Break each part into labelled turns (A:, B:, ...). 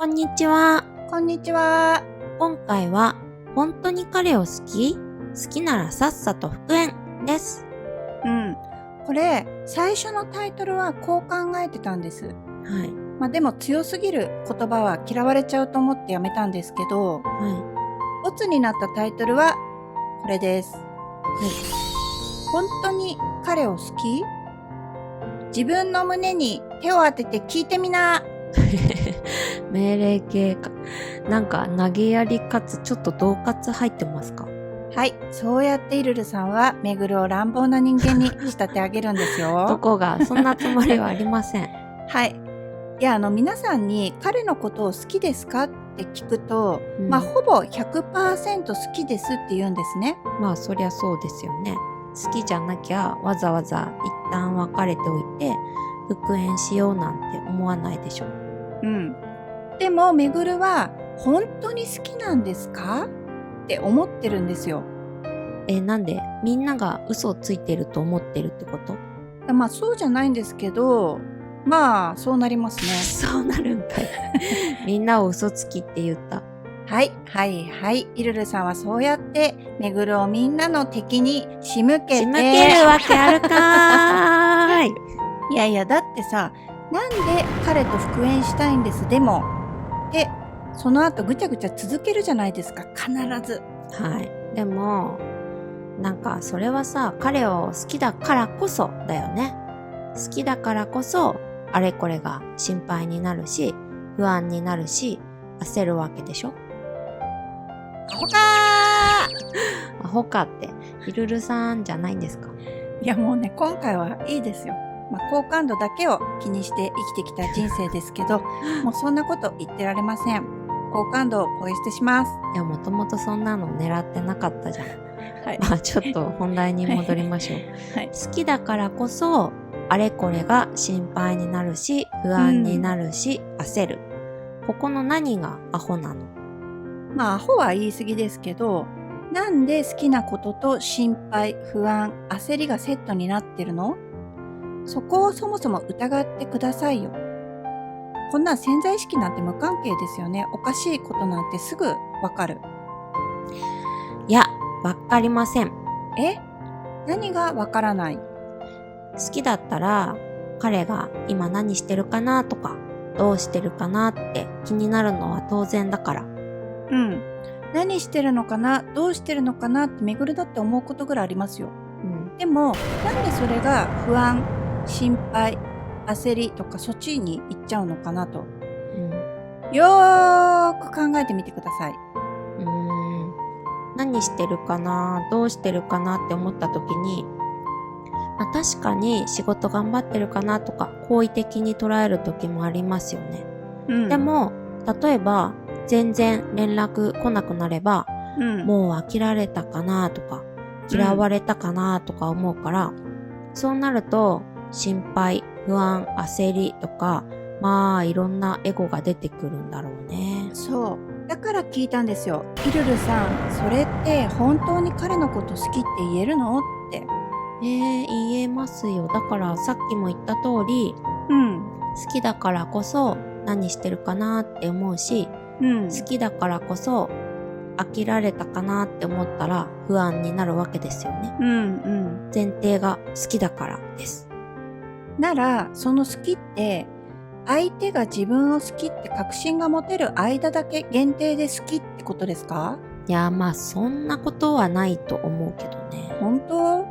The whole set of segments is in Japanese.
A: こんにちは。
B: こんにちは。
A: 今回は、本当に彼を好きならさっさと復縁です。
B: これ、最初のタイトルはこう考えてたんです。
A: はい。
B: でも強すぎる言葉は嫌われちゃうと思ってやめたんですけど、ボツになったタイトルはこれです。本当に彼を好き？自分の胸に手を当てて聞いてみな。
A: 命令系か。なんか投げやりかつちょっと恫喝入ってますか？
B: はい、そうやってイルルさんはめぐるを乱暴な人間に仕立て上げるんですよ。
A: どこが、そんなつもりはありません。
B: はい。いや、皆さんに彼のことを好きですかって聞くと、ほぼ 100% 好きですって言うんですね。
A: まあそりゃそうですよね。好きじゃなきゃわざわざ一旦別れておいて復縁しようなんて思わないでしょ。
B: でもめぐるは本当に好きなんですかって思ってるんですよ。
A: なんでみんなが嘘をついてると思ってるってこと？
B: そうじゃないんですけど、そうなりますね。
A: そうなるんかい。みんなを嘘つきって言った。
B: はい。イルルさんはそうやってめぐるをみんなの敵に仕向けて。
A: 仕向けるわけあるかーい。
B: いや、だってさ、なんで彼と復縁したいんですでもで、その後ぐちゃぐちゃ続けるじゃないですか、必ず。
A: はい。でも、なんかそれはさ、彼を好きだからこそだよね。好きだからこそ、あれこれが心配になるし、不安になるし、焦るわけでしょ？
B: アホか
A: アホかって、ヒルルさんじゃないんですか？
B: いやもうね、今回はいいですよ。好感度だけを気にして生きてきた人生ですけど、もうそんなこと言ってられません。好感度をポイ捨てします。
A: いや、もともとそんなの狙ってなかったじゃん。
B: はい。
A: ちょっと本題に戻りましょう。
B: はい。
A: 好きだからこそ、あれこれが心配になるし、不安になるし、焦る。ここの何がアホなの？
B: アホは言い過ぎですけど、なんで好きなことと心配、不安、焦りがセットになってるの？そこをそもそも疑ってくださいよ。こんな潜在意識なんて無関係ですよね。おかしいことなんてすぐわかる。
A: いや、わかりません。
B: 何がわからない？
A: 好きだったら、彼が今何してるかなとか、どうしてるかなって気になるのは当然だから。
B: 何してるのかな、どうしてるのかなってめぐるだって思うことぐらいありますよ。でも、なんでそれが不安、心配、焦りとかそっちに行っちゃうのかなと。よーく考えてみてください。
A: 何してるかな、どうしてるかなって思った時に、確かに仕事頑張ってるかなとか、好意的に捉える時もありますよね。でも、例えば、全然連絡来なくなれば、もう飽きられたかなとか、嫌われたかなとか思うから、そうなると、心配、不安、焦りとか、いろんなエゴが出てくるんだろうね。
B: そう。だから聞いたんですよ。イルルさん、それって本当に彼のこと好きって言えるのって。
A: 言えますよ。だからさっきも言った通り、好きだからこそ何してるかなって思うし、好きだからこそ飽きられたかなって思ったら不安になるわけですよね。前提が好きだからです。
B: なら、その好きって、相手が自分を好きって確信が持てる間だけ限定で好きってことですか？
A: いや、そんなことはないと思うけどね。
B: 本当？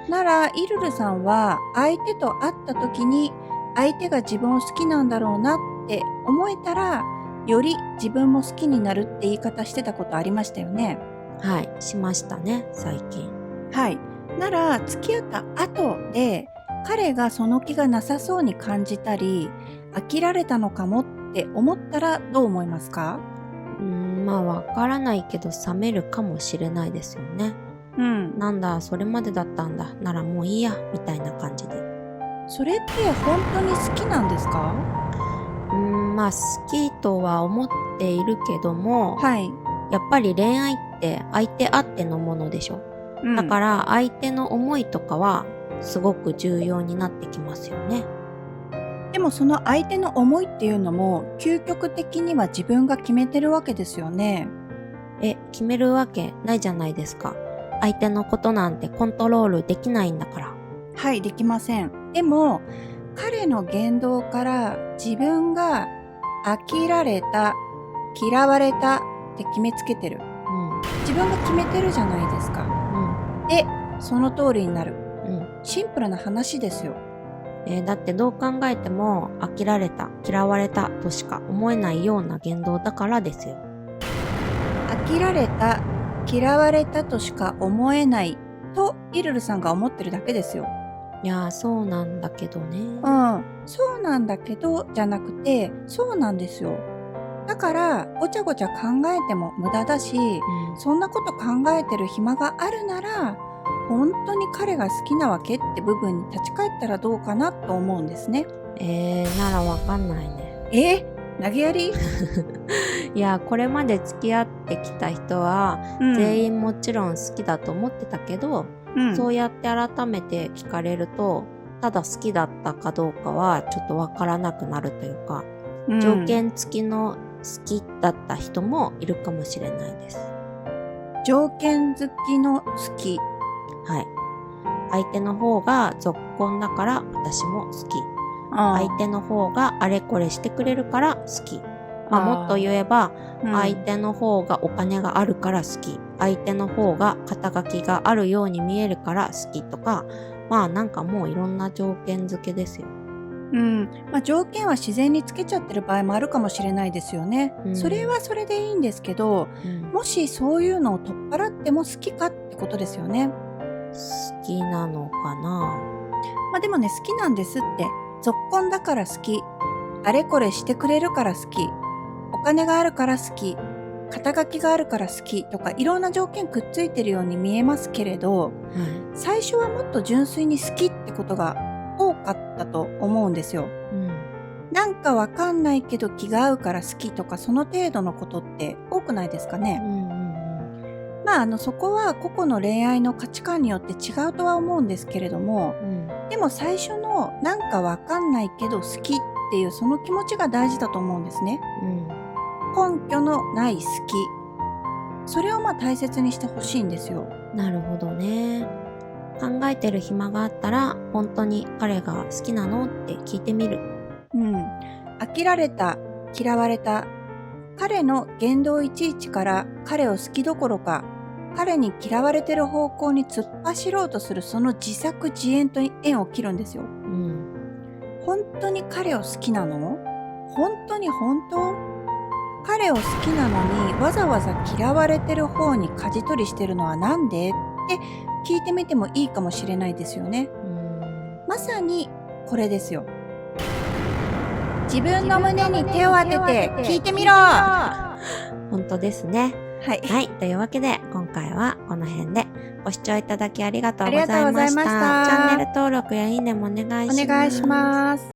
B: なら、イルルさんは相手と会った時に相手が自分を好きなんだろうなって思えたら、より自分も好きになるって言い方してたことありましたよね。
A: はい、しましたね、最近。
B: はい。なら、付き合った後で、彼がその気がなさそうに感じたり、飽きられたのかもって思ったらどう思いますか？
A: わからないけど冷めるかもしれないですよね。なんだ、それまでだったんだ。ならもういいや、みたいな感じで。
B: それって本当に好きなんですか？
A: 好きとは思っているけども、やっぱり恋愛って相手あってのものでしょ。だから相手の思いとかはすごく重要になってきますよね。
B: でもその相手の思いっていうのも究極的には自分が決めてるわけですよね。
A: 決めるわけないじゃないですか。相手のことなんてコントロールできないんだから。
B: はい、できません。でも彼の言動から自分が飽きられた、嫌われたって決めつけてる。自分が決めてるじゃないですか。で、その通りになる。シンプルな話ですよ。
A: だってどう考えても飽きられた、嫌われたとしか思えないような言動だからですよ。
B: 飽きられた、嫌われたとしか思えないとイルルさんが思ってるだけですよ。
A: いやー、そうなんだけどね。
B: そうなんだけどじゃなくて、そうなんですよ。だからごちゃごちゃ考えても無駄だし、そんなこと考えてる暇があるなら本当に彼が好きなわけって部分に立ち返ったらどうかなと思うんですね。
A: ならわかんないね。
B: 投げやり
A: いや、これまで付き合ってきた人は、全員もちろん好きだと思ってたけど、そうやって改めて聞かれると、ただ好きだったかどうかはちょっとわからなくなるというか、条件付きの好きだった人もいるかもしれないです。
B: 条件付きの好き。
A: はい。相手の方がぞっこんだから私も好き。相手の方があれこれしてくれるから好き。もっと言えば、相手の方がお金があるから好き。相手の方が肩書きがあるように見えるから好きとか、なんかもういろんな条件付けですよ。
B: 条件は自然につけちゃってる場合もあるかもしれないですよね。それはそれでいいんですけど、もしそういうのを取っ払っても好きかってことですよね。
A: 好きなのかな。
B: でもね、好きなんですって。ぞっこんだから好き。あれこれしてくれるから好き。お金があるから好き。肩書きがあるから好きとかいろんな条件くっついてるように見えますけれど、最初はもっと純粋に好きってことが多かったと思うんですよ。なんかわかんないけど気が合うから好きとかその程度のことって多くないですかね。そこは個々の恋愛の価値観によって違うとは思うんですけれども、でも最初のなんかわかんないけど好きっていうその気持ちが大事だと思うんですね。根拠のない好き。それを大切にしてほしいんですよ。
A: なるほどね。考えてる暇があったら本当に彼が好きなのって聞いてみる。
B: 飽きられた、嫌われた。彼の言動いちいちから彼を好きどころか彼に嫌われてる方向に突っ走ろうとするその自作自演と縁を切るんですよ。本当に彼を好きなの？本当に本当？彼を好きなのにわざわざ嫌われてる方に舵取りしてるのはなんで？って聞いてみてもいいかもしれないですよね。まさにこれですよ。自分の胸に手を当てて聞いてみろ。
A: 本当ですね。
B: はい。
A: というわけで今回はこの辺でご視聴いただきありがとうございました。チャンネル登録やいいねもお願いします。
B: お願いします。